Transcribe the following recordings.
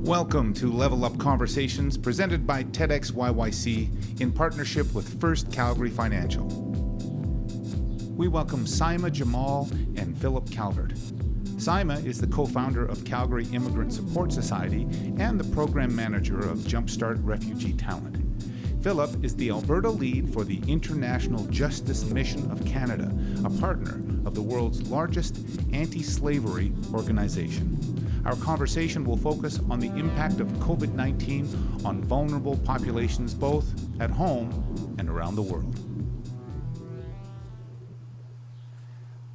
Welcome to Level Up Conversations presented by TEDxYYC in partnership with First Calgary Financial. We welcome Saima Jamal and Philip Calvert. Saima is the co-founder of Calgary Immigrant Support Society and the program manager of Jumpstart Refugee Talent. Philip is the Alberta Lead for the International Justice Mission of Canada, a partner of the world's largest anti-slavery organization. Our conversation will focus on the impact of COVID-19 on vulnerable populations both at home and around the world.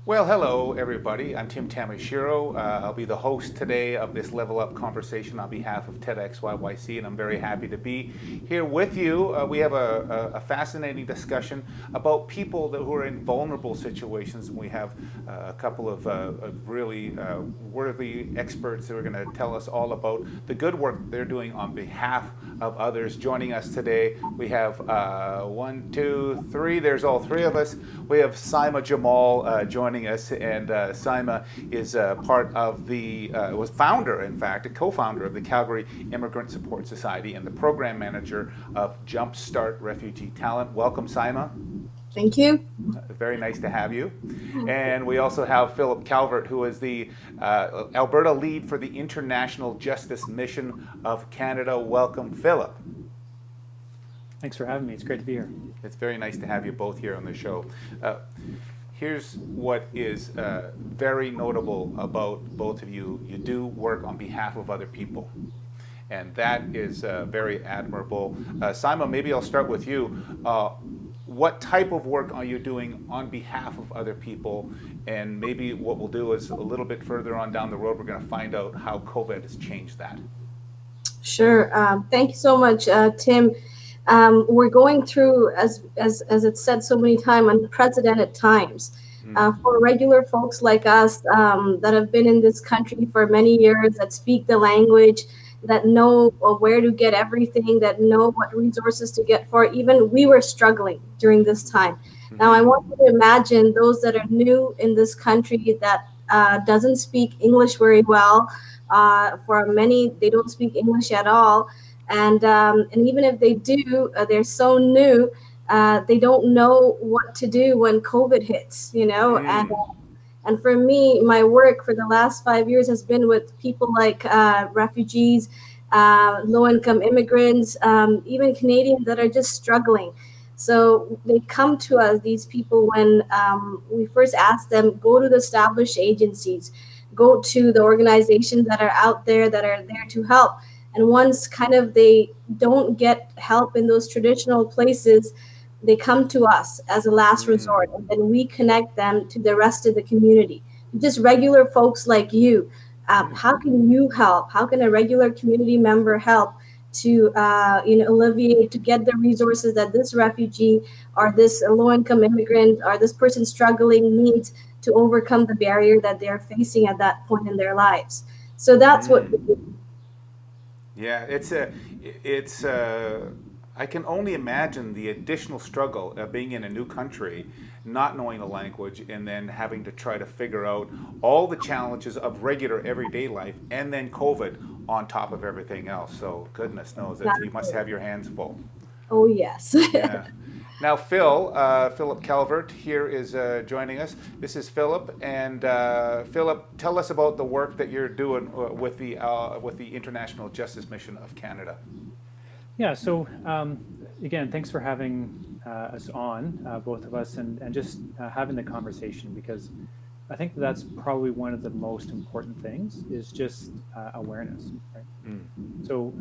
Well, hello everybody. I'm Tim Tamashiro. I'll be the host today of this Level Up conversation on behalf of TEDxYYC, and I'm very happy to be here with you. We have a fascinating discussion about people who are in vulnerable situations, and we have a couple of really worthy experts that are going to tell us all about the good work they're doing on behalf of others. Joining us today, we have one, two, three. There's all three of us. We have Saima Jamal joining us, and Saima is part of was founder, in fact, a co-founder of the Calgary Immigrant Support Society and the program manager of Jumpstart Refugee Talent. Welcome, Saima. Thank you. Very nice to have you. And we also have Philip Calvert, who is the Alberta Lead for the International Justice Mission of Canada. Welcome, Philip. Thanks for having me. It's great to be here. It's very nice to have you both here on the show. Here's what is very notable about both of you. You do work on behalf of other people, and that is very admirable. Saima, maybe I'll start with you. What type of work are you doing on behalf of other people? And maybe what we'll do is a little bit further on down the road, we're going to find out how COVID has changed that. Sure. Thank you so much, Tim. We're going through, as it's said so many times, unprecedented times. For regular folks like us that have been in this country for many years, that speak the language, that know where to get everything, that know what resources to get for it, even we were struggling during this time. Now, I want you to imagine those that are new in this country that doesn't speak English very well. For many, they don't speak English at all. And even if they do, they're so new, they don't know what to do when COVID hits, you know. And for me, my work for the last 5 years has been with people like refugees, low-income immigrants, even Canadians that are just struggling. So they come to us, these people, when we first ask them, go to the established agencies, go to the organizations that are out there that are there to help. And once kind of they don't get help in those traditional places, they come to us as a last resort, and then we connect them to the rest of the community. Just regular folks like you. How can you help? How can a regular community member help to alleviate, to get the resources that this refugee or this low-income immigrant or this person struggling needs to overcome the barrier that they're facing at that point in their lives? So that's what we do. Yeah, I can only imagine the additional struggle of being in a new country, not knowing the language, and then having to try to figure out all the challenges of regular everyday life, and then COVID on top of everything else. So goodness knows that you must have your hands full. Oh, yes. Yeah. Now, Philip Calvert here is joining us. This is Philip, and Philip, tell us about the work that you're doing with the International Justice Mission of Canada. Yeah, so again, thanks for having us on, both of us, and just having the conversation, because I think that's probably one of the most important things is just awareness. Right? So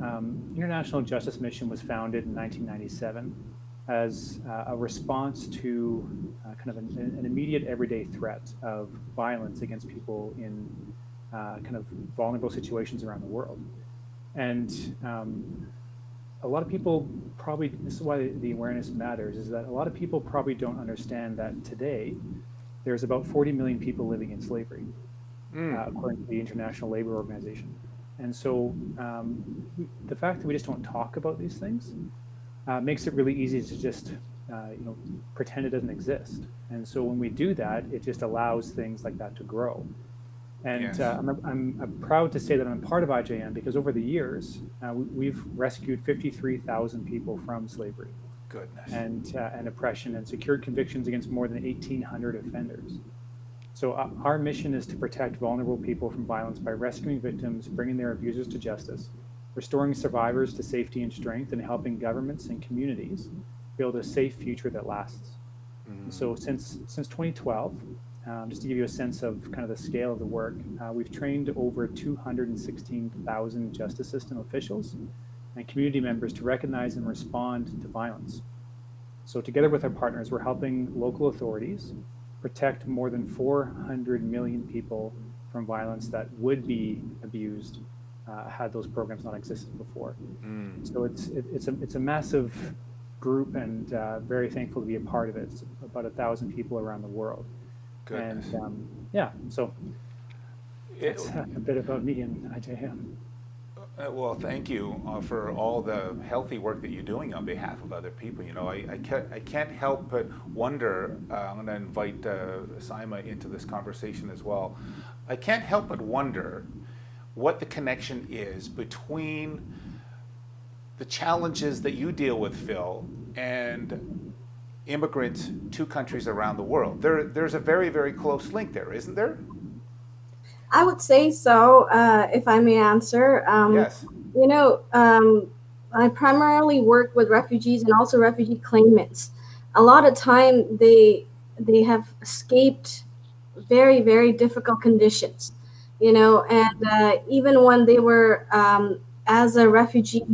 International Justice Mission was founded in 1997 as a response to kind of an immediate everyday threat of violence against people in kind of vulnerable situations around the world. And a lot of people probably, this is why the awareness matters, is that a lot of people probably don't understand that today there's about 40 million people living in slavery, according to the International Labor Organization. And so the fact that we just don't talk about these things makes it really easy to just pretend it doesn't exist. And so when we do that, it just allows things like that to grow. And Yes. I'm proud to say that I'm part of IJM because over the years, we've rescued 53,000 people from slavery Goodness. and oppression and secured convictions against more than 1,800 offenders. So our mission is to protect vulnerable people from violence by rescuing victims, bringing their abusers to justice, restoring survivors to safety and strength, and helping governments and communities build a safe future that lasts. And so since 2012, just to give you a sense of kind of the scale of the work, we've trained over 216,000 justice system officials and community members to recognize and respond to violence. So together with our partners, we're helping local authorities protect more than 400 million people from violence that would be abused had those programs not existed before. So it's a massive group, and very thankful to be a part of it. It's about 1,000 people around the world. Goodness. And yeah, so It, that's a bit about me and IJM. well, thank you for all the healthy work that you're doing on behalf of other people. You know, I can't help but wonder. I'm going to invite Saima into this conversation as well. I can't help but wonder what the connection is between the challenges that you deal with, Phil, and immigrants to countries around the world. There's a very, very close link there, isn't there? I would say so, if I may answer. Yes. You know, I primarily work with refugees and also refugee claimants. A lot of time they have escaped very, very difficult conditions, you know, and even when they were as a refugee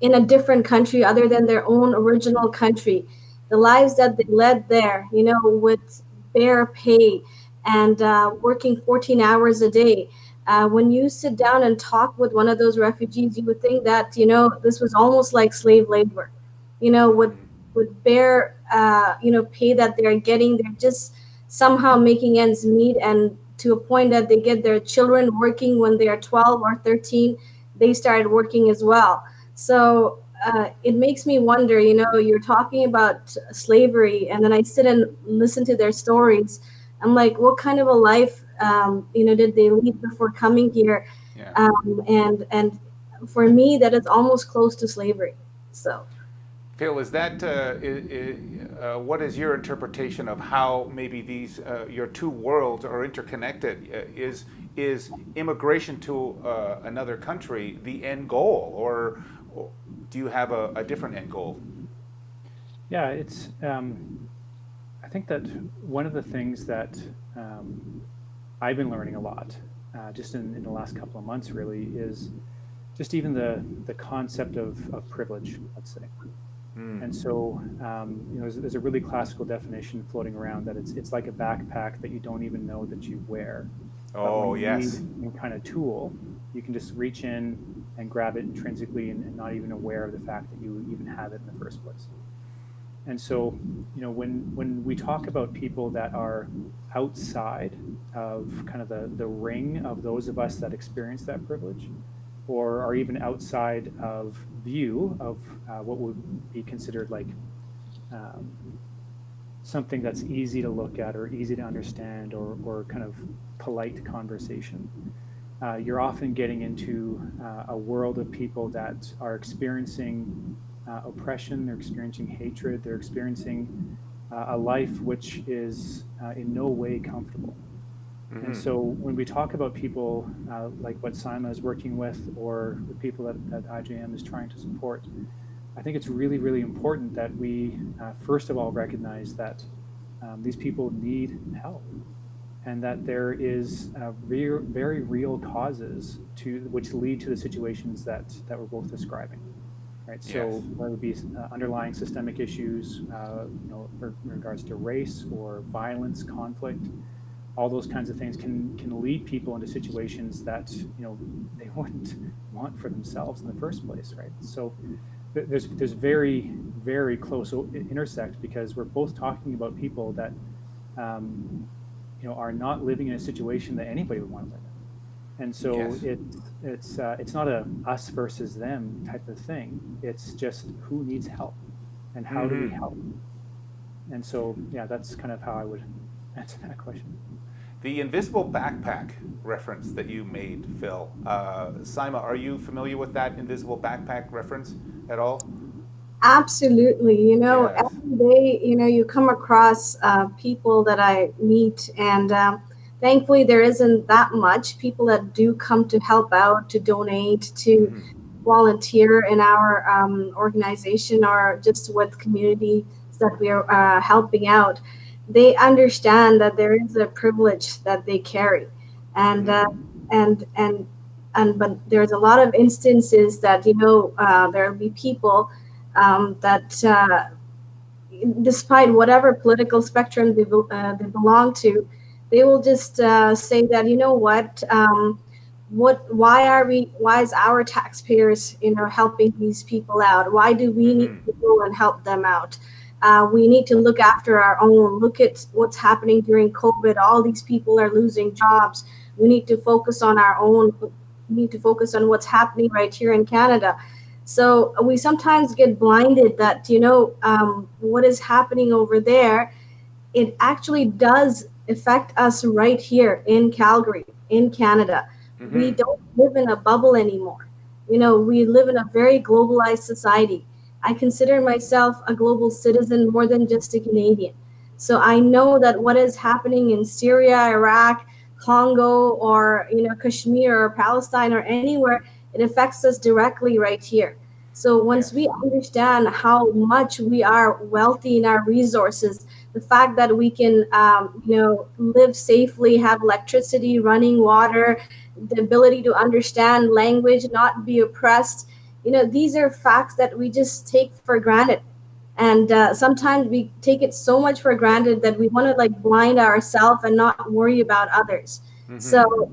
in a different country other than their own original country, the lives that they led there, you know, with bare pay and working 14 hours a day. When you sit down and talk with one of those refugees, you would think that, you know, this was almost like slave labor, you know, with bare, you know, pay that they're getting. They're just somehow making ends meet, and to a point that they get their children working when they are 12 or 13, they started working as well. So it makes me wonder, you know, you're talking about slavery, and then I sit and listen to their stories. I'm like, what kind of a life, you know, did they lead before coming here? Yeah. And for me, that is almost close to slavery. So. Phil, is that what is your interpretation of how maybe these your two worlds are interconnected? Is immigration to another country the end goal, or do you have a different end goal? Yeah, it's. I think that one of the things that I've been learning a lot, just in the last couple of months, really, is just even the concept of privilege, let's say. And so, you know, there's a really classical definition floating around that it's like a backpack that you don't even know that you wear. But Oh, when you yes. need any kind of tool, you can just reach in and grab it intrinsically and not even aware of the fact that you even have it in the first place. And so, you know, when we talk about people that are outside of kind of the ring of those of us that experience that privilege, or are even outside of view of what would be considered like something that's easy to look at or easy to understand, or kind of polite conversation, you're often getting into a world of people that are experiencing oppression, they're experiencing hatred, they're experiencing a life which is in no way comfortable. And so when we talk about people like what Saima is working with, or the people that IJM is trying to support, I think it's really, really important that we first of all recognize that these people need help, and that there is very real causes which lead to the situations that we're both describing. Right. So Yes. whether it be underlying systemic issues, you know, in regards to race or violence, conflict, all those kinds of things can lead people into situations that, you know, they wouldn't want for themselves in the first place, right? So there's very, very close intersect, because we're both talking about people that you know, are not living in a situation that anybody would want to live in. And so Yes. it's not a us versus them type of thing. It's just who needs help and how do we help. And so yeah, that's kind of how I would answer that question. The invisible backpack reference that you made, Phil. Saima, are you familiar with that invisible backpack reference at all? Absolutely. Yes. Every day, you come across people that I meet, and thankfully, there isn't that much people that do come to help out, to donate, to volunteer in our organization or just with communities that we are helping out. They understand that there is a privilege that they carry, and and and but there's a lot of instances that there will be people that despite whatever political spectrum they belong to, they will just say that why is our taxpayers helping these people out? Why do we need to go and help them out? We need to look after our own. Look at what's happening during COVID. All these people are losing jobs. We need to focus on our own. We need to focus on what's happening right here in Canada. So we sometimes get blinded that what is happening over there, it actually does affect us right here in Calgary, in Canada. We don't live in a bubble anymore. We live in a very globalized society. I consider myself a global citizen more than just a Canadian. So I know that what is happening in Syria, Iraq, Congo, or Kashmir or Palestine or anywhere, it affects us directly right here. So once we understand how much we are wealthy in our resources, the fact that we can, live safely, have electricity, running water, the ability to understand language, not be oppressed, these are facts that we just take for granted. And sometimes we take it so much for granted that we want to like blind ourselves and not worry about others. So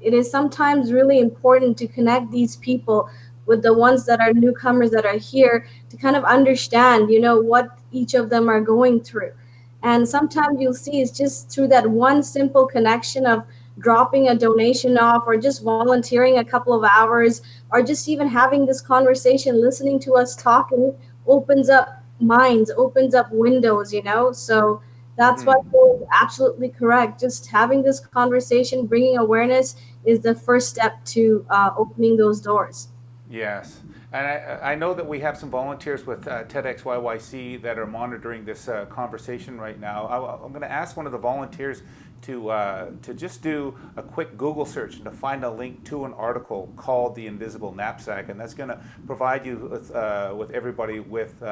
it is sometimes really important to connect these people with the ones that are newcomers that are here to kind of understand, what each of them are going through. And sometimes you'll see it's just through that one simple connection of dropping a donation off or just volunteering a couple of hours or just even having this conversation, listening to us talking opens up minds, opens up windows, So that's why Paul is absolutely correct. Just having this conversation, bringing awareness is the first step to opening those doors. Yes. And I know that we have some volunteers with TEDxYYC that are monitoring this conversation right now. I'm going to ask one of the volunteers to just do a quick Google search and to find a link to an article called The Invisible Knapsack. And that's going to provide you with everybody with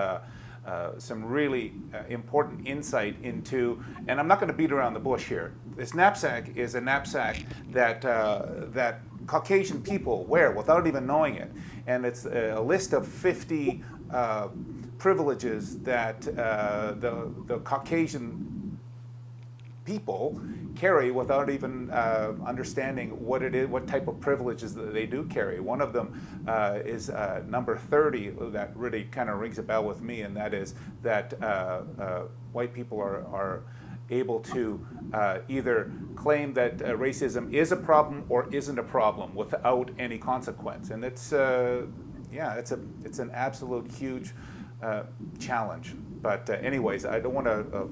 some really important insight into, and I'm not going to beat around the bush here. This knapsack is a knapsack that Caucasian people wear without even knowing it. And it's a list of 50 privileges that the Caucasian people carry without even understanding what it is, what type of privileges that they do carry. One of them is number 30 that really kind of rings a bell with me, and that is that white people are able to either claim that racism is a problem or isn't a problem without any consequence. And it's it's an absolute huge challenge. But anyways, I don't want to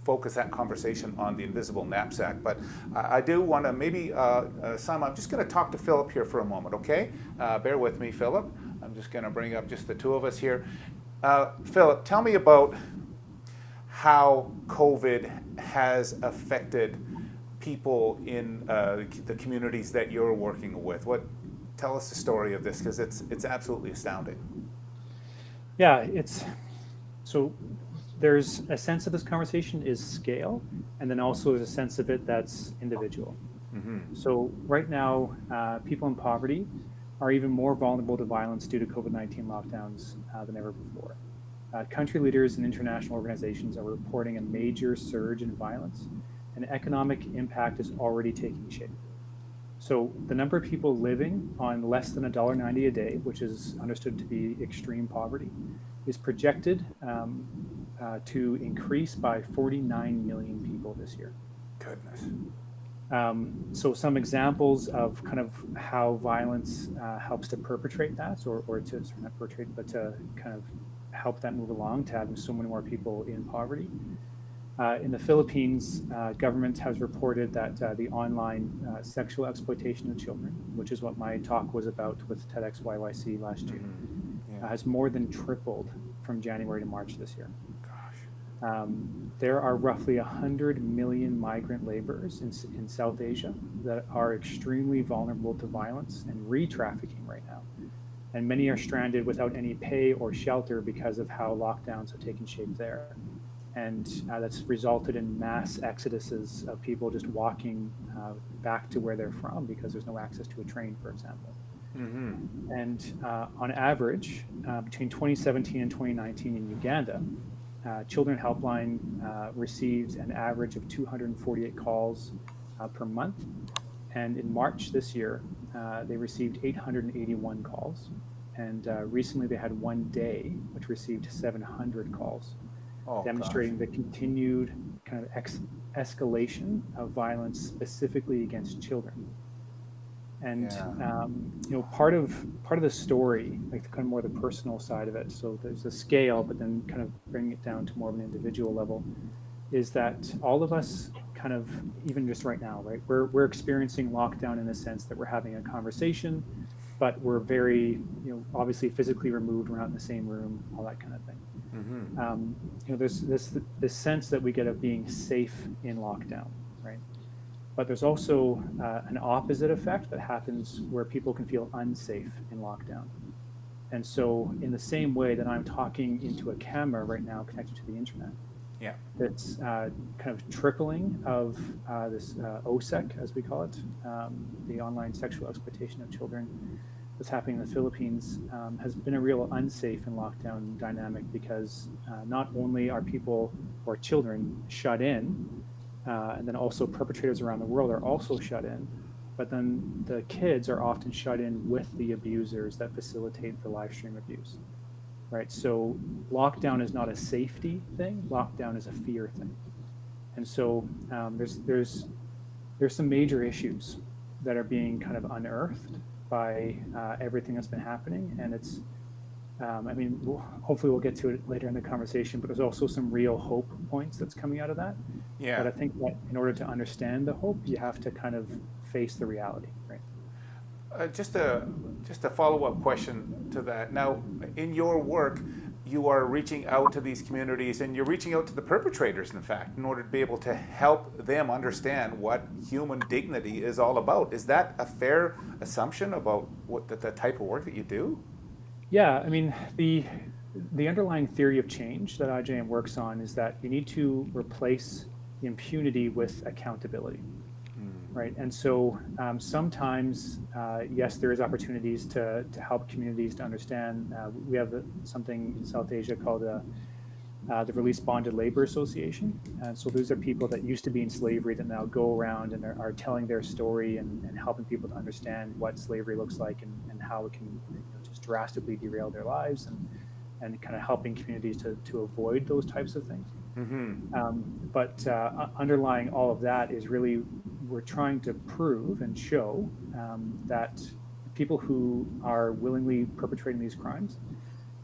focus that conversation on the invisible knapsack, but I do want to maybe, Saima, I'm just going to talk to Philip here for a moment, okay? Bear with me, Philip. I'm just going to bring up just the two of us here. Philip, tell me about how COVID has affected people in the communities that you're working with. Tell us the story of this, because it's absolutely astounding. Yeah, so there's a sense of this conversation is scale, and then also there's a sense of it that's individual. So right now, people in poverty are even more vulnerable to violence due to COVID-19 lockdowns than ever before. Country leaders and international organizations are reporting a major surge in violence, and economic impact is already taking shape. So the number of people living on less than $1.90 a day, which is understood to be extreme poverty, is projected to increase by 49 million people this year. Goodness. So some examples of kind of how violence helps to perpetrate that, or to not perpetrate, but to kind of help that move along, to having so many more people in poverty. In the Philippines, government has reported that the online sexual exploitation of children, which is what my talk was about with TEDxYYC last year, has more than tripled from January to March this year. Gosh. There are roughly 100 million migrant laborers in South Asia that are extremely vulnerable to violence and re-trafficking right now. And many are stranded without any pay or shelter because of how lockdowns have taken shape there. And that's resulted in mass exoduses of people just walking back to where they're from because there's no access to a train, for example. Mm-hmm. And on average, between 2017 and 2019 in Uganda, Children Helpline received an average of 248 calls per month. And in March this year, they received 881 calls. And recently they had one day which received 700 calls. Demonstrating the continued kind of escalation of violence specifically against children. And part of the story, like the kind of more the personal side of it, so there's a scale, but then kind of bringing it down to more of an individual level, is that all of us kind of, even just right now, right, we're experiencing lockdown in the sense that we're having a conversation, but we're very, obviously physically removed, we're not in the same room, all that kind of thing. Mm-hmm. There's this sense that we get of being safe in lockdown, right? But there's also an opposite effect that happens where people can feel unsafe in lockdown. And so in the same way that I'm talking into a camera right now connected to the internet, that's kind of tripling of this OSEC, as we call it, the online sexual exploitation of children that's happening in the Philippines, has been a real unsafe and lockdown dynamic because not only are people or children shut in, and then also perpetrators around the world are also shut in, but then the kids are often shut in with the abusers that facilitate the live stream abuse, right? So lockdown is not a safety thing, lockdown is a fear thing. And so there's some major issues that are being kind of unearthed by everything that's been happening. And it's, hopefully we'll get to it later in the conversation, but there's also some real hope points that's coming out of that. Yeah. But I think that in order to understand the hope, you have to kind of face the reality, right? Just a follow-up question to that. Now, in your work, you are reaching out to these communities and you're reaching out to the perpetrators, in fact, in order to be able to help them understand what human dignity is all about. Is that a fair assumption about what the type of work that you do? Yeah, I mean, the underlying theory of change that IJM works on is that you need to replace impunity with accountability, right? And so sometimes, yes, there is opportunities to help communities to understand. We have something in South Asia called the Release Bonded Labor Association. And so those are people that used to be in slavery that now go around and are telling their story and helping people to understand what slavery looks like and how it can just drastically derail their lives and kind of helping communities to avoid those types of things. Mm-hmm. But underlying all of that is really, we're trying to prove and show that people who are willingly perpetrating these crimes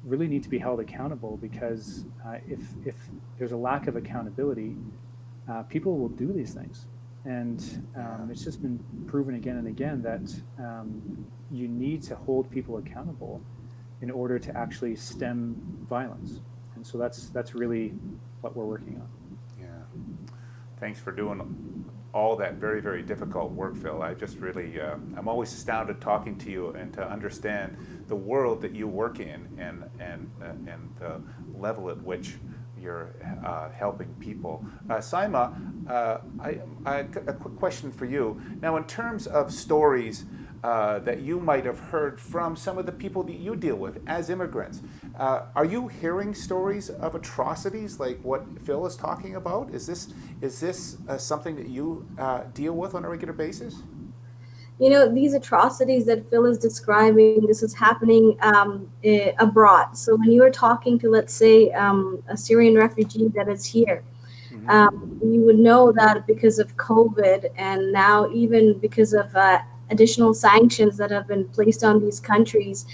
really need to be held accountable, because if there's a lack of accountability, people will do these things. And it's just been proven again and again that you need to hold people accountable in order to actually stem violence. And so that's really what we're working on. Yeah. Thanks for doing all that very, very difficult work, Phil. I just really, I'm always astounded talking to you and to understand the world that you work in and the level at which you're helping people. Saima, a quick question for you. Now, in terms of stories that you might have heard from some of the people that you deal with as immigrants, are you hearing stories of atrocities like what Phil is talking about? Is this something that you deal with on a regular basis? These atrocities that Phil is describing, this is happening abroad. So when you are talking to, let's say, a Syrian refugee that is here, you would know that because of COVID and now even because of additional sanctions that have been placed on these countries,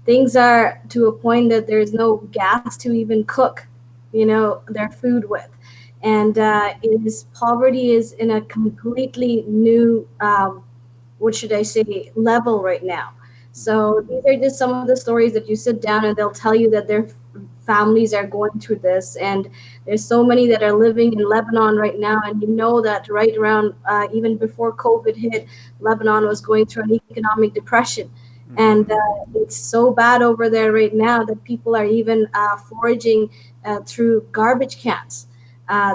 things are to a point that there is no gas to even cook, their food with. and poverty is in a completely new, what should I say, level right now. So these are just some of the stories that you sit down and they'll tell you that their families are going through this, and there's so many that are living in Lebanon right now, and you know that right around even before COVID hit, Lebanon was going through an economic depression, and it's so bad over there right now that people are even foraging through garbage cans.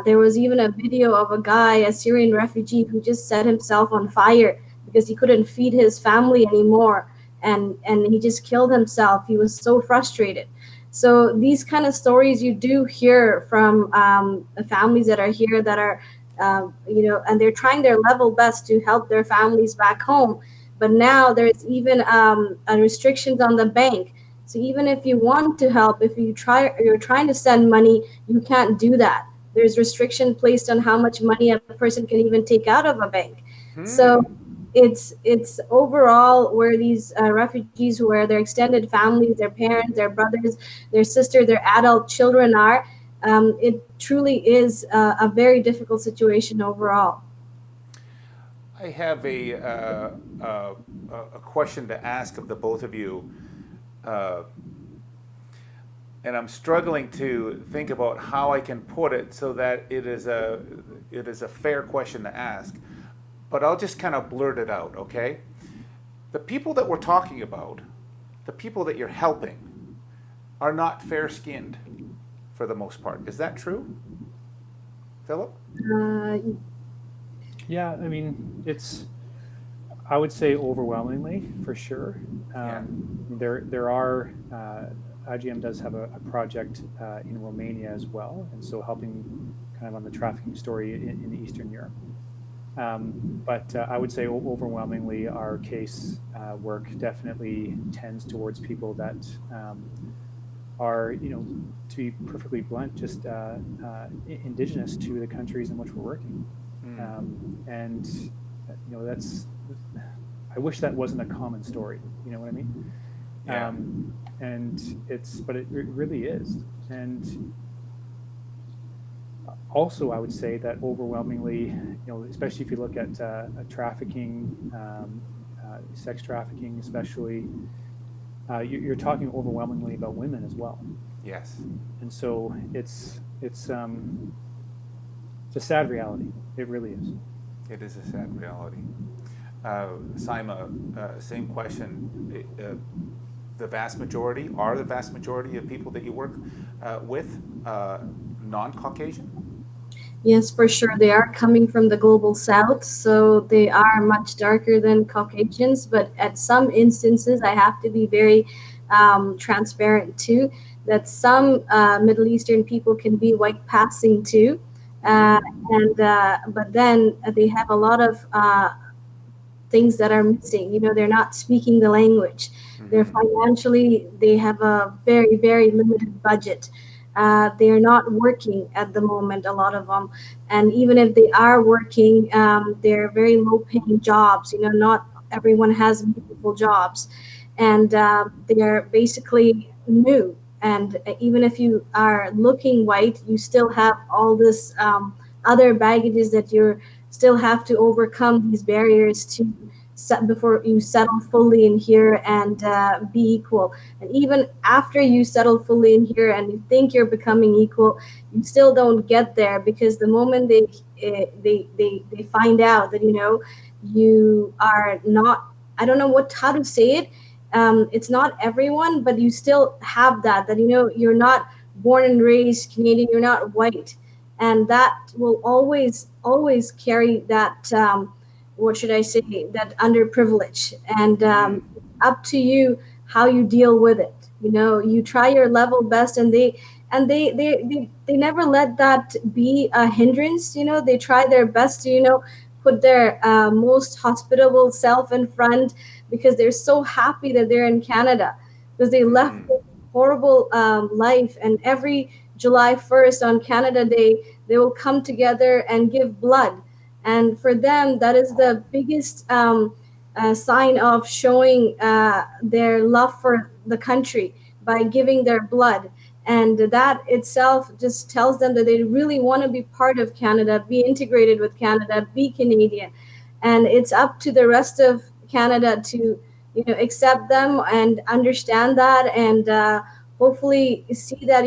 There was even a video of a guy, a Syrian refugee, who just set himself on fire because he couldn't feed his family anymore, and he just killed himself. He was so frustrated. So these kind of stories you do hear from the families that are here that are, and they're trying their level best to help their families back home. But now there's even restrictions on the bank. So even if you want to help, if you're trying to send money, you can't do that. There's restriction placed on how much money a person can even take out of a bank. So it's overall where these refugees, where their extended families, their parents, their brothers, their sisters, their adult children are, it truly is a very difficult situation overall. I have a question to ask of the both of you, and I'm struggling to think about how I can put it so that it is a fair question to ask. But I'll just kind of blurt it out, okay? The people that we're talking about, the people that you're helping, are not fair-skinned for the most part. Is that true, Philip? Yeah, I mean, I would say overwhelmingly, for sure. There are, IGM does have a project in Romania as well, and so helping kind of on the trafficking story in Eastern Europe. But I would say overwhelmingly our case work definitely tends towards people that are, to be perfectly blunt, just indigenous to the countries in which we're working. And, I wish that wasn't a common story, you know what I mean? Yeah. But it really is. And also, I would say that overwhelmingly, especially if you look at trafficking, sex trafficking, especially, you're talking overwhelmingly about women as well. Yes. And so it's a sad reality. It really is. It is a sad reality. Saima, same question. The vast majority of people that you work with non-Caucasian? Yes, for sure. They are coming from the global south, so they are much darker than Caucasians. But at some instances, I have to be very transparent too, that some Middle Eastern people can be white passing too. But then they have a lot of things that are missing. They're not speaking the language. They're financially, they have a very, very limited budget. They are not working at the moment, a lot of them. And even if they are working, they're very low paying jobs. Not everyone has meaningful jobs. And they're basically new. And even if you are looking white, you still have all this other baggages that you still have to overcome, these barriers to before you settle fully in here and be equal. And even after you settle fully in here and you think you're becoming equal, you still don't get there, because the moment they find out that you are not, I don't know how to say it. It's not everyone, but you still have that you're not born and raised Canadian, you're not white, and that will always carry that. What should I say? That underprivilege, and up to you how you deal with it. You try your level best, and they never let that be a hindrance. They try their best to put their most hospitable self in front, because they're so happy that they're in Canada, because they left this horrible life, and every July 1st on Canada Day they will come together and give blood. And for them, that is the biggest sign of showing their love for the country, by giving their blood. And that itself just tells them that they really want to be part of Canada, be integrated with Canada, be Canadian. And it's up to the rest of Canada to, accept them and understand that, and hopefully see that,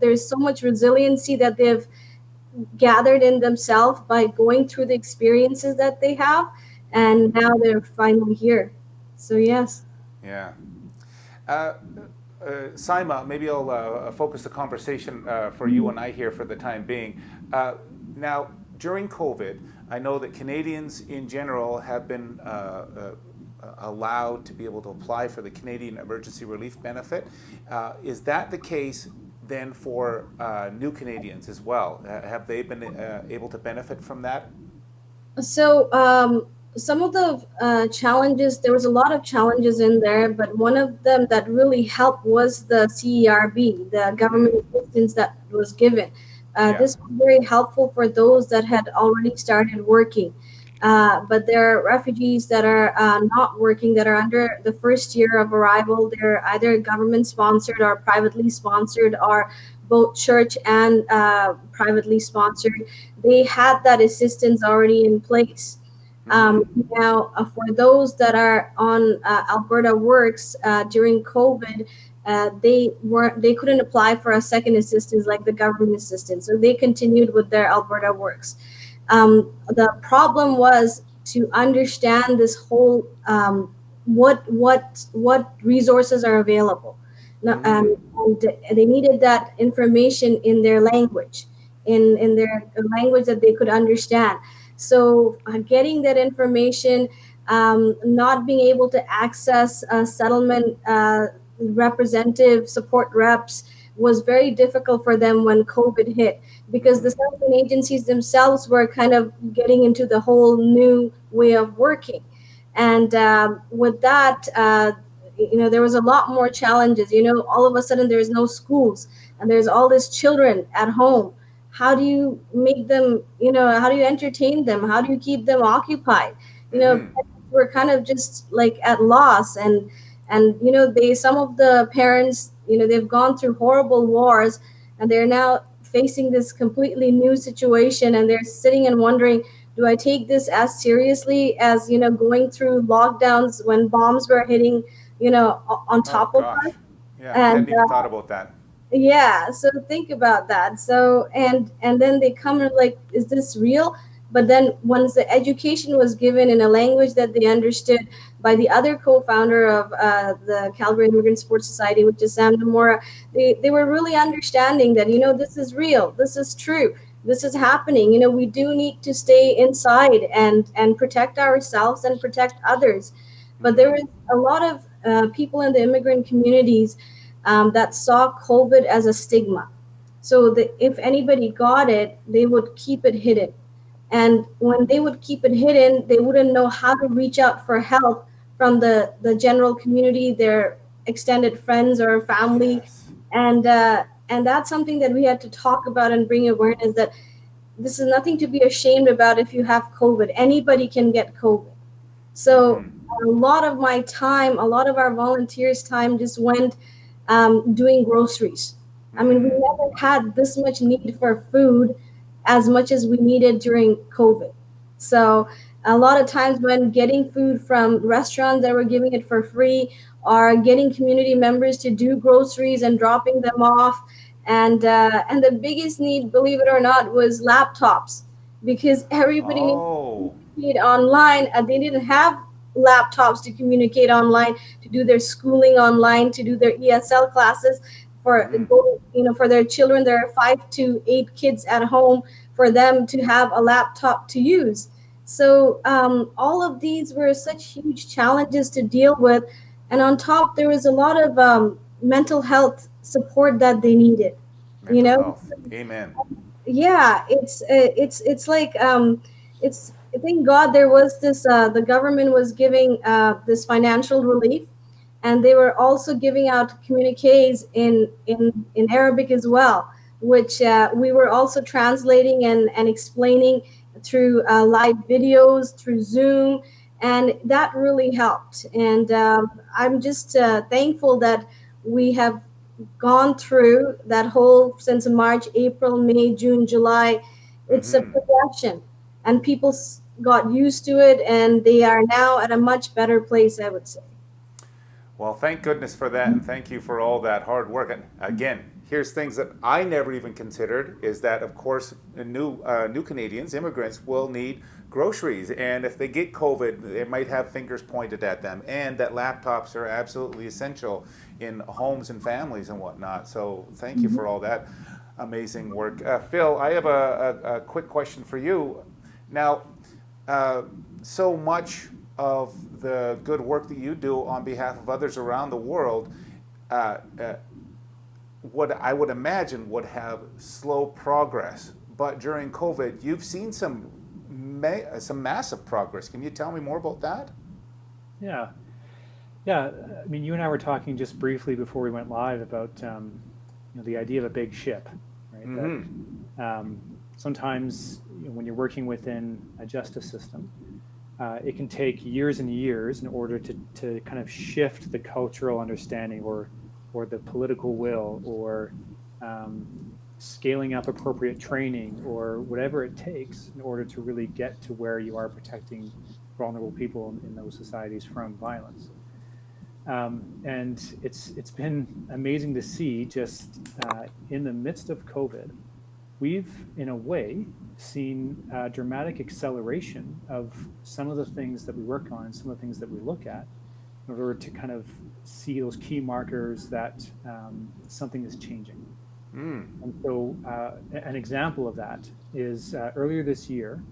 there's so much resiliency that they've gathered in themselves by going through the experiences that they have. And now they're finally here. So, yes. Yeah. Saima, maybe I'll focus the conversation for you and I here for the time being. Now, during COVID, I know that Canadians in general have been allowed to be able to apply for the Canadian Emergency Relief Benefit. Is that the case then for new Canadians as well? Have they been able to benefit from that? So, some of the challenges, there was a lot of challenges in there, but one of them that really helped was the CERB, the government assistance that was given. This was very helpful for those that had already started working. But there are refugees that are not working, that are under the first year of arrival. They're either government sponsored or privately sponsored, or both church and privately sponsored. They had that assistance already in place. Now, for those that are on Alberta Works during COVID, they couldn't apply for a second assistance like the government assistance, so they continued with their Alberta Works. The problem was to understand this whole what resources are available. And they needed that information in their language, in their language that they could understand. So getting that information, not being able to access settlement representative support reps was very difficult for them when COVID hit, because the settlement agencies themselves were kind of getting into the whole new way of working. And with that, there was a lot more challenges. All of a sudden there's no schools and there's all these children at home. How do you make them, how do you entertain them? How do you keep them occupied? We're kind of just like at loss. And some of the parents, they've gone through horrible wars, and they're now facing this completely new situation, and they're sitting and wondering, do I take this as seriously as, going through lockdowns when bombs were hitting, on top of us? Yeah, I hadn't even thought about that. Yeah, so think about that. So and then they come and like, is this real? But then once the education was given in a language that they understood by the other co-founder of the Calgary Immigrant Sports Society, which is Sam Demora, they were really understanding that, this is real, this is true, this is happening. We do need to stay inside and protect ourselves and protect others. But there was a lot of people in the immigrant communities that saw COVID as a stigma. So if anybody got it, they would keep it hidden. And when they would keep it hidden, they wouldn't know how to reach out for help from the general community, their extended friends or family. Yes. And that's something that we had to talk about and bring awareness that this is nothing to be ashamed about. If you have COVID, anybody can get COVID. So a lot of my time, a lot of our volunteers' time just went doing groceries. I mean, we never had this much need for food as much as we needed during COVID. So a lot of times when getting food from restaurants that were giving it for free, or getting community members to do groceries and dropping them off. And the biggest need, believe it or not, was laptops, because everybody needed to communicate online. They didn't have laptops to communicate online, to do their schooling online, to do their ESL classes. For their children, there are 5 to 8 kids at home, for them to have a laptop to use. So all of these were such huge challenges to deal with, and on top there was a lot of mental health support that they needed. Mental health. Amen. Yeah, it's like it's. Thank God there was this. The government was giving this financial relief. And they were also giving out communiques in Arabic as well, which we were also translating and explaining through live videos, through Zoom, and that really helped. And I'm just thankful that we have gone through that whole since March, April, May, June, July. It's a progression, and people got used to it, and they are now at a much better place, I would say. Well, thank goodness for that, and thank you for all that hard work. And again, here's things that I never even considered: is that, of course, new Canadians, immigrants, will need groceries, and if they get COVID, they might have fingers pointed at them, and that laptops are absolutely essential in homes and families and whatnot. So, thank you for all that amazing work, Phil. I have a quick question for you. Now, so much of the good work that you do on behalf of others around the world, what I would imagine would have slow progress. But during COVID, you've seen some massive progress. Can you tell me more about that? Yeah. I mean, you and I were talking just briefly before we went live about the idea of a big ship, right? That sometimes when you're working within a justice system, it can take years and years in order to kind of shift the cultural understanding or the political will or scaling up appropriate training or whatever it takes in order to really get to where you are protecting vulnerable people in those societies from violence. And it's been amazing to see just in the midst of COVID, we've, in a way, seen a dramatic acceleration of some of the things that we work on, some of the things that we look at, in order to kind of see those key markers that something is changing. And so an example of that is earlier this year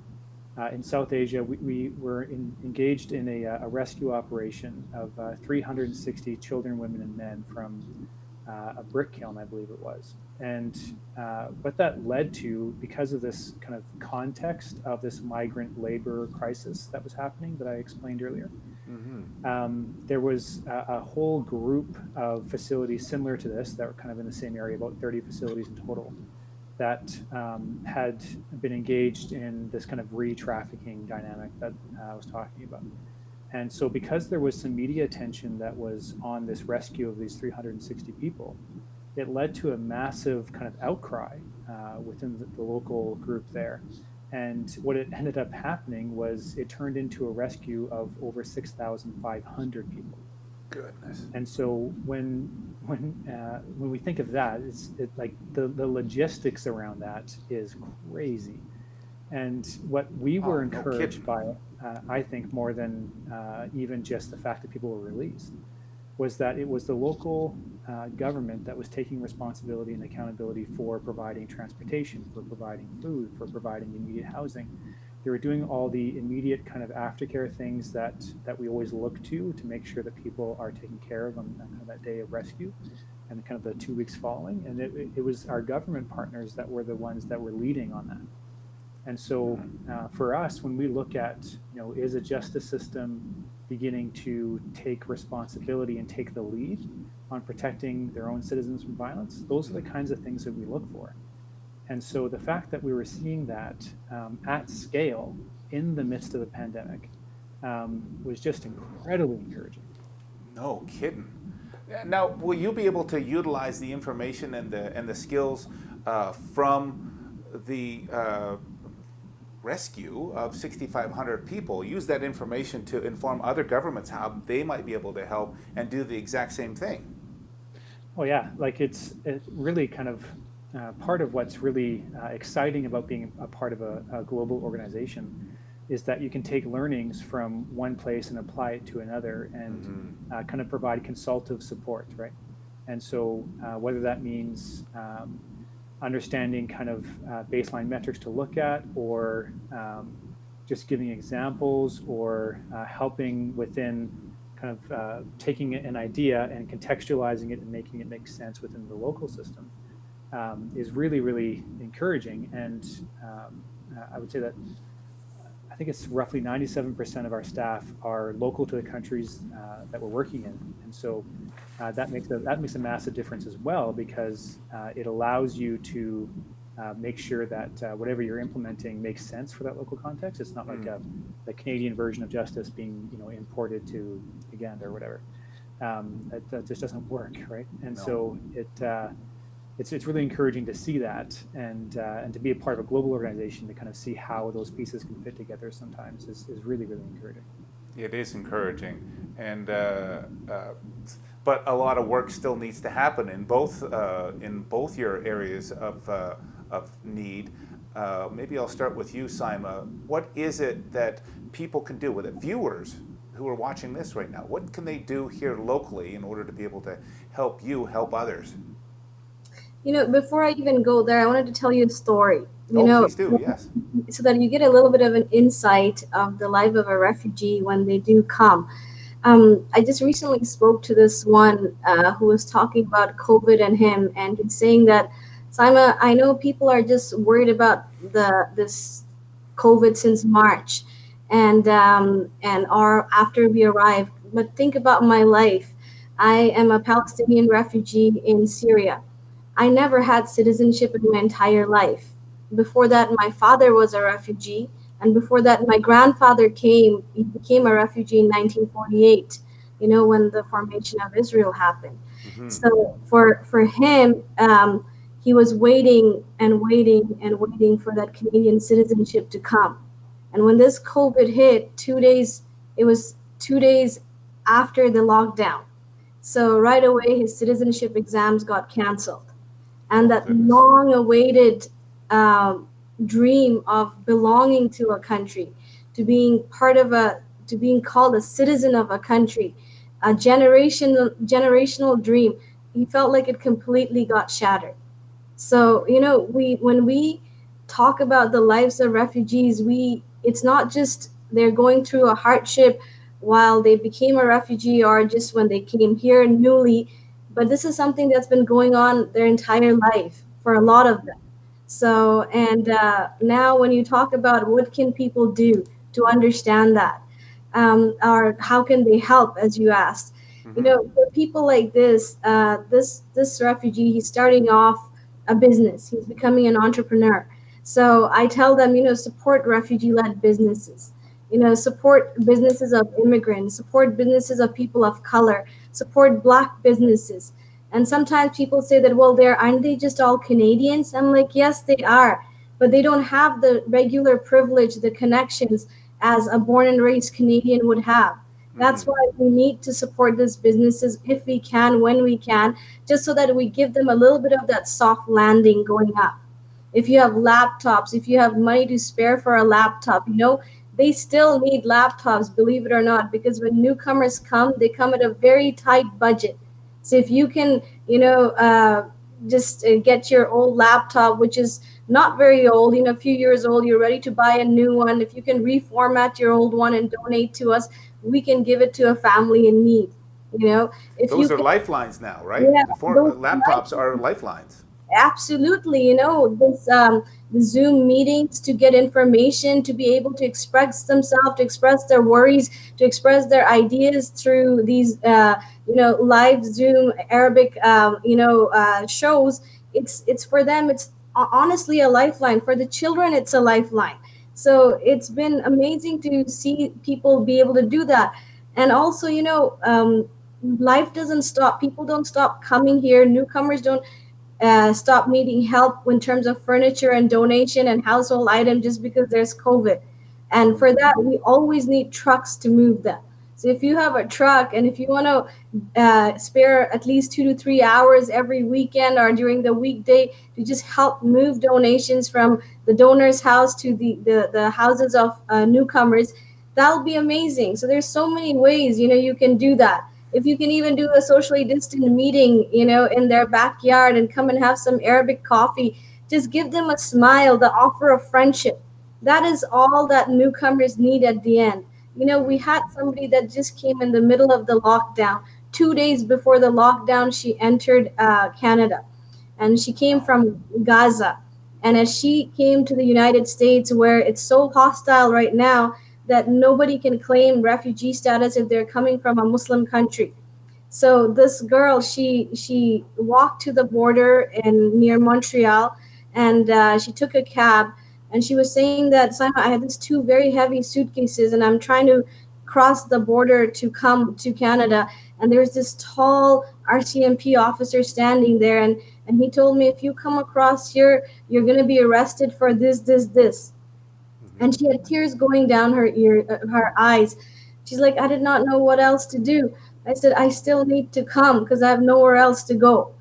in South Asia, we were engaged in a rescue operation of 360 children, women, and men from a brick kiln, I believe it was. And what that led to, because of this kind of context of this migrant labor crisis that was happening that I explained earlier, there was a whole group of facilities similar to this that were kind of in the same area, about 30 facilities in total, that had been engaged in this kind of re-trafficking dynamic that I was talking about. And so because there was some media attention that was on this rescue of these 360 people, it led to a massive kind of outcry within the local group there. And what it ended up happening was it turned into a rescue of over 6,500 people. Goodness. And so when we think of that, it's like the logistics around that is crazy. And what we were encouraged by, I think, more than even just the fact that people were released, was that it was the local government that was taking responsibility and accountability for providing transportation, for providing food, for providing immediate housing. They were doing all the immediate kind of aftercare things that we always look to make sure that people are taken care of on kind of that day of rescue and kind of the 2 weeks following. And it was our government partners that were the ones that were leading on that. And so for us, when we look at, is a justice system beginning to take responsibility and take the lead on protecting their own citizens from violence, those are the kinds of things that we look for. And so the fact that we were seeing that at scale in the midst of the pandemic was just incredibly encouraging. No kidding. Now, will you be able to utilize the information and the skills from the rescue of 6,500 people, use that information to inform other governments how they might be able to help and do the exact same thing? Oh yeah, like it really kind of part of what's really exciting about being a part of a global organization is that you can take learnings from one place and apply it to another and kind of provide consultative support, right? And so whether that means understanding kind of baseline metrics to look at, or just giving examples, or helping within kind of taking an idea and contextualizing it and making it make sense within the local system is really, really encouraging. And I would say that I think it's roughly 97% of our staff are local to the countries that we're working in. And so that makes a massive difference as well, because it allows you to make sure that whatever you're implementing makes sense for that local context. It's not like the Canadian version of justice being imported to Uganda or whatever. that just doesn't work, right? And No. so it's really encouraging to see that, and to be a part of a global organization to kind of see how those pieces can fit together sometimes is really, really encouraging. It is encouraging, and but a lot of work still needs to happen in both your areas of need. Maybe I'll start with you, Saima. What is it that people can do with it? Viewers who are watching this right now, what can they do here locally in order to be able to help you help others? Before I even go there, I wanted to tell you a story. Please do. Yes. So that you get a little bit of an insight of the life of a refugee when they do come. I just recently spoke to this one who was talking about COVID and him, and he's saying that, Saima, I know people are just worried about this COVID since March, and or after we arrived. But think about my life. I am a Palestinian refugee in Syria. I never had citizenship in my entire life. Before that, my father was a refugee. And before that, my grandfather he became a refugee in 1948, when the formation of Israel happened. Mm-hmm. So for him, he was waiting and waiting and waiting for that Canadian citizenship to come. And when this COVID hit, it was 2 days after the lockdown. So right away, his citizenship exams got canceled. And that long-awaited dream of belonging to a country, to being called a citizen of a country, a generational dream, he felt like it completely got shattered. So, when we talk about the lives of refugees, it's not just they're going through a hardship while they became a refugee or just when they came here newly, but this is something that's been going on their entire life for a lot of them. So, and now when you talk about what can people do to understand that, or how can they help, as you asked, for people like this refugee, he's starting off a business. He's becoming an entrepreneur. So I tell them, support refugee-led businesses. Support businesses of immigrants, support businesses of people of color, support Black businesses. And sometimes people say that, well, aren't they just all Canadians? I'm like, yes, they are, but they don't have the regular privilege, the connections as a born and raised Canadian would have. That's why we need to support these businesses if we can, when we can, just so that we give them a little bit of that soft landing going up. If you have laptops, if you have money to spare for a laptop, they still need laptops, believe it or not, because when newcomers come, they come at a very tight budget. So if you can, just get your old laptop, which is not very old, a few years old, you're ready to buy a new one. If you can reformat your old one and donate to us, we can give it to a family in need. Those are lifelines now, right? Yeah, laptops are lifelines. Absolutely. The Zoom meetings to get information, to be able to express themselves, to express their worries, to express their ideas through these, live Zoom Arabic, shows. It's for them. It's honestly a lifeline. For the children, it's a lifeline. So it's been amazing to see people be able to do that. And also, life doesn't stop. People don't stop coming here. Newcomers don't stop needing help in terms of furniture and donation and household items just because there's COVID. And for that, we always need trucks to move them. So if you have a truck and if you want to spare at least 2 to 3 hours every weekend or during the weekday to just help move donations from the donor's house to the houses of newcomers, that'll be amazing. So there's so many ways, you can do that. If you can even do a socially distant meeting, in their backyard and come and have some Arabic coffee, just give them a smile, the offer of friendship. That is all that newcomers need at the end. We had somebody that just came in the middle of the lockdown. 2 days before the lockdown, she entered Canada, and she came from Gaza. And as she came to the United States, where it's so hostile right now, that nobody can claim refugee status if they're coming from a Muslim country. So this girl, she walked to the border near Montreal, and she took a cab, and she was saying that, Saima, I had these 2 very heavy suitcases, and I'm trying to cross the border to come to Canada. And there's this tall RCMP officer standing there. And he told me, if you come across here, you're going to be arrested for this, this, this. And she had tears going down her eyes. She's like, I did not know what else to do. I said, I still need to come because I have nowhere else to go.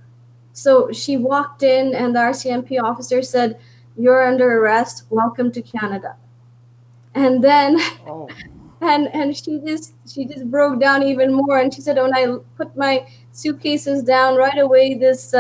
So she walked in, and the RCMP officer said, you're under arrest. Welcome to Canada. And then, and she just broke down even more. And she said, when I put my suitcases down right away, this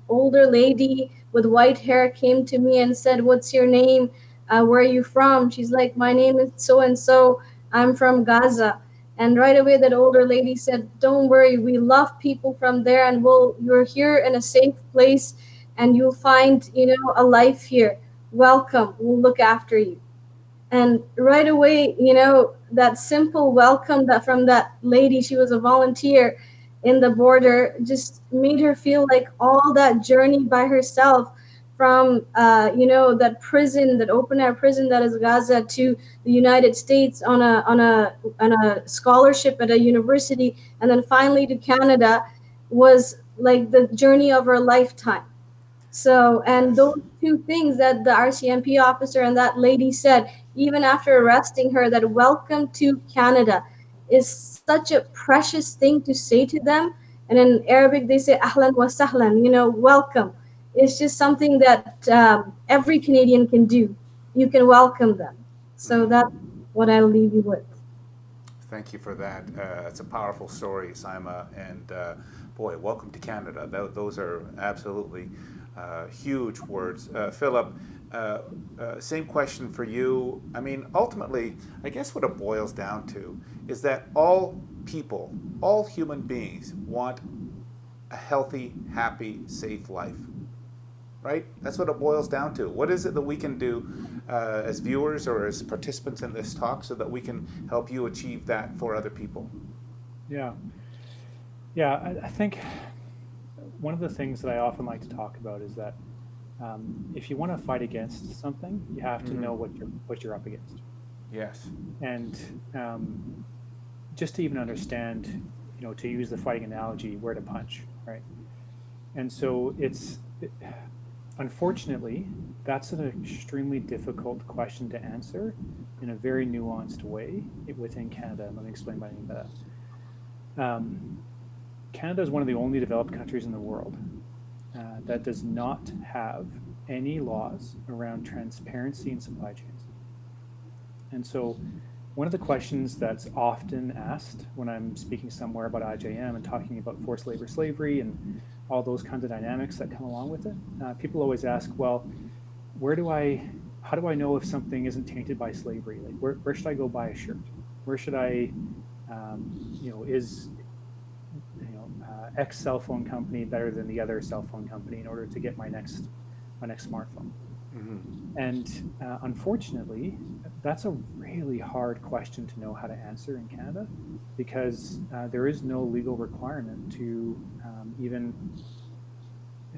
older lady with white hair came to me and said, what's your name? Where are you from? She's like, my name is so-and-so. I'm from Gaza. And right away, that older lady said, don't worry, we love people from there, and you're here in a safe place, and you'll find, a life here. Welcome. We'll look after you. And right away, that simple welcome that from that lady, she was a volunteer in the border, just made her feel like all that journey by herself from, that prison, that open-air prison that is Gaza, to the United States on a scholarship at a university, and then finally to Canada, was like the journey of her lifetime. So, and those two things that the RCMP officer and that lady said, even after arresting her, that welcome to Canada is such a precious thing to say to them. And in Arabic, they say ahlan wa sahlan, welcome. It's just something that every Canadian can do. You can welcome them. So that's what I'll leave you with. Thank you for that. It's a powerful story, Saima. And boy, welcome to Canada. Those are absolutely huge words. Philip, same question for you. I mean, ultimately, I guess what it boils down to is that all people, all human beings want a healthy, happy, safe life. Right? That's what it boils down to. What is it that we can do as viewers or as participants in this talk so that we can help you achieve that for other people? Yeah. I think one of the things that I often like to talk about is that if you want to fight against something, you have to know what you're up against. Yes. And just to even understand, to use the fighting analogy, where to punch, right? And so unfortunately, that's an extremely difficult question to answer in a very nuanced way within Canada. And let me explain what I mean by that. Canada is one of the only developed countries in the world that does not have any laws around transparency in supply chains. And so one of the questions that's often asked when I'm speaking somewhere about IJM and talking about forced labor slavery and all those kinds of dynamics that come along with it, people always ask, well, how do I know if something isn't tainted by slavery? Like, where should I go buy a shirt? Where should I, is X cell phone company better than the other cell phone company in order to get my next smartphone? And unfortunately, that's a really hard question to know how to answer in Canada, because there is no legal requirement to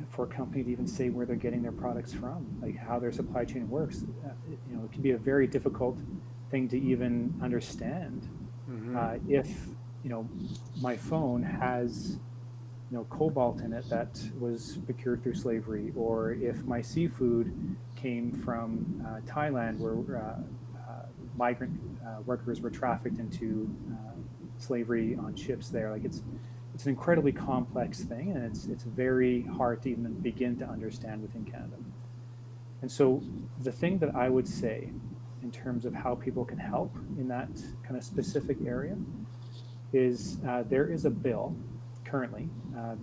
for a company to even say where they're getting their products from, like how their supply chain works. It can be a very difficult thing to even understand if my phone has cobalt in it that was procured through slavery, or if my seafood came from Thailand, where migrant workers were trafficked into slavery on ships there. Like, it's an incredibly complex thing, and it's very hard to even begin to understand within Canada. And so the thing that I would say in terms of how people can help in that kind of specific area is there is a bill currently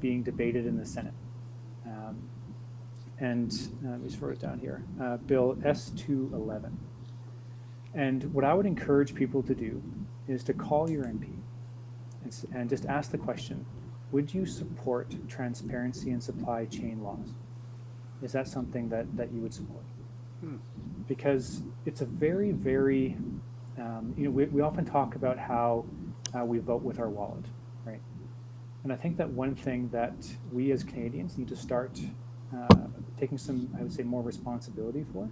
being debated in the Senate. And let me just write it down here, Bill S211. And what I would encourage people to do is to call your MP and just ask the question, would you support transparency in supply chain laws? Is that something that you would support? Because it's a very, very, we often talk about how we vote with our wallet, right? And I think that one thing that we as Canadians need to start taking some, I would say, more responsibility for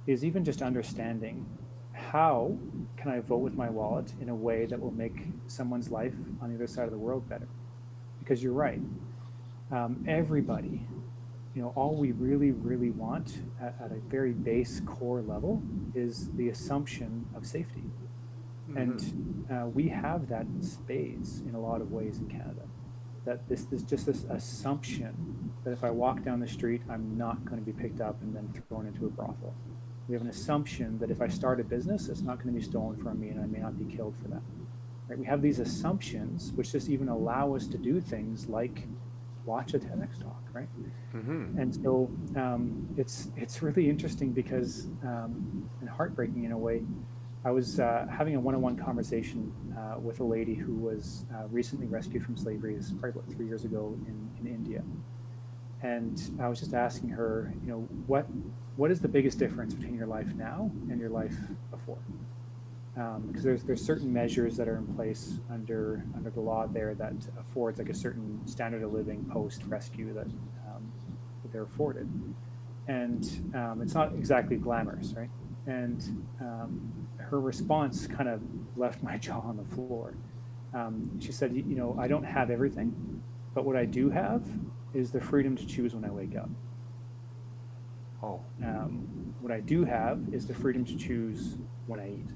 is even just understanding how can I vote with my wallet in a way that will make someone's life on the other side of the world better? Because you're right. Everybody, all we really, really want at a very base core level is the assumption of safety. And we have that in spades in a lot of ways in Canada. That this just this assumption that if I walk down the street, I'm not going to be picked up and then thrown into a brothel. We have an assumption that if I start a business, it's not going to be stolen from me and I may not be killed for that. Right? We have these assumptions which just even allow us to do things like watch a TEDx talk, right? And so it's really interesting because and heartbreaking in a way. I was having a one-on-one conversation with a lady who was recently rescued from slavery. This is probably about 3 years ago in India. And I was just asking her, what is the biggest difference between your life now and your life before? Because there's certain measures that are in place under the law there that affords like a certain standard of living post-rescue that they're afforded. And it's not exactly glamorous, right? And her response kind of left my jaw on the floor. She said, I don't have everything, but what I do have is the freedom to choose when I wake up. What I do have is the freedom to choose when I eat.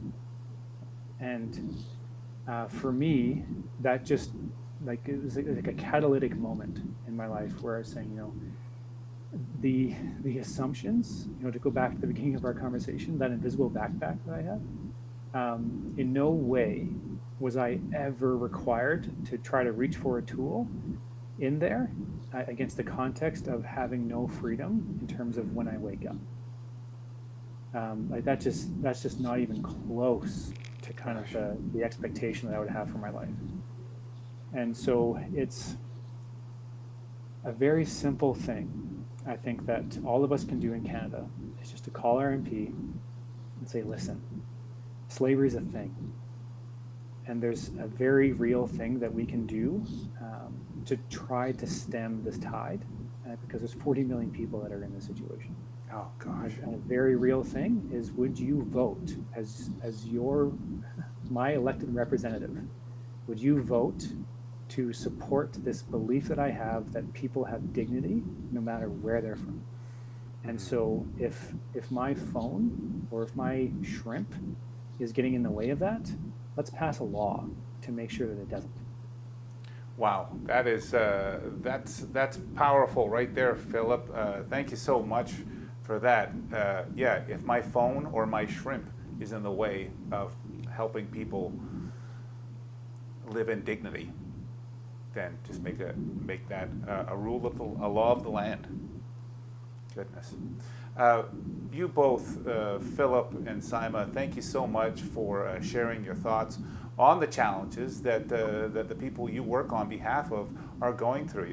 And for me, that just it was like a catalytic moment in my life where I was saying, the assumptions, to go back to the beginning of our conversation, that invisible backpack that I had, in no way was I ever required to try to reach for a tool in there against the context of having no freedom in terms of when I wake up. That's just not even close to kind of the expectation that I would have for my life. And so it's a very simple thing, I think, that all of us can do in Canada is just to call our MP and say, listen, slavery is a thing. And there's a very real thing that we can do to try to stem this tide because there's 40 million people that are in this situation. Oh, gosh. And a very real thing is, would you vote as my elected representative? Would you vote to support this belief that I have that people have dignity no matter where they're from? And so if my phone or if my shrimp is getting in the way of that, let's pass a law to make sure that it doesn't. Wow, that is that's powerful right there, Philip. Thank you so much for that. If my phone or my shrimp is in the way of helping people live in dignity, then just make that a law of the land. Goodness. You both, Philip and Saima, thank you so much for sharing your thoughts on the challenges that the people you work on behalf of are going through.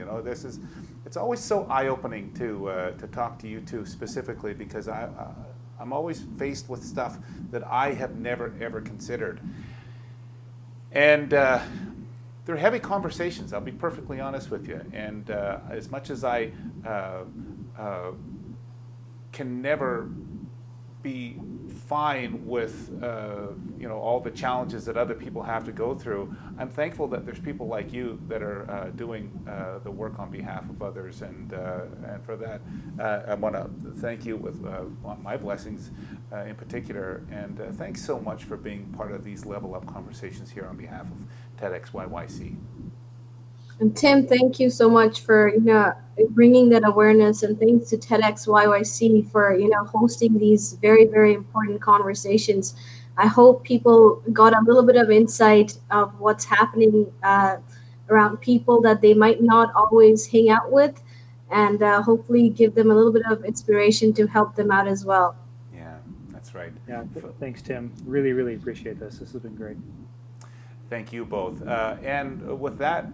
It's always so eye-opening to talk to you two specifically, because I'm always faced with stuff that I have never ever considered, and they're heavy conversations. I'll be perfectly honest with you, and as much as I can never be fine with all the challenges that other people have to go through, I'm thankful that there's people like you that are doing the work on behalf of others, and for that I want to thank you with my blessings in particular, and thanks so much for being part of these Level Up conversations here on behalf of TEDxYYC. And Tim, thank you so much for bringing that awareness, and thanks to TEDxYYC for hosting these very, very important conversations. I hope people got a little bit of insight of what's happening around people that they might not always hang out with, and hopefully give them a little bit of inspiration to help them out as well. Yeah, that's right. Yeah, thanks, Tim. Really, really appreciate this. This has been great. Thank you both. And with that,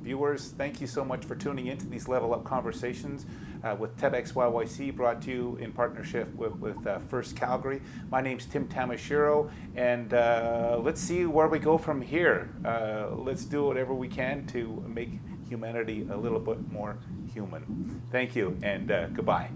viewers, thank you so much for tuning into these Level Up conversations with TEDxYYC, brought to you in partnership with First Calgary. My name's Tim Tamashiro, and let's see where we go from here. Let's do whatever we can to make humanity a little bit more human. Thank you, and goodbye.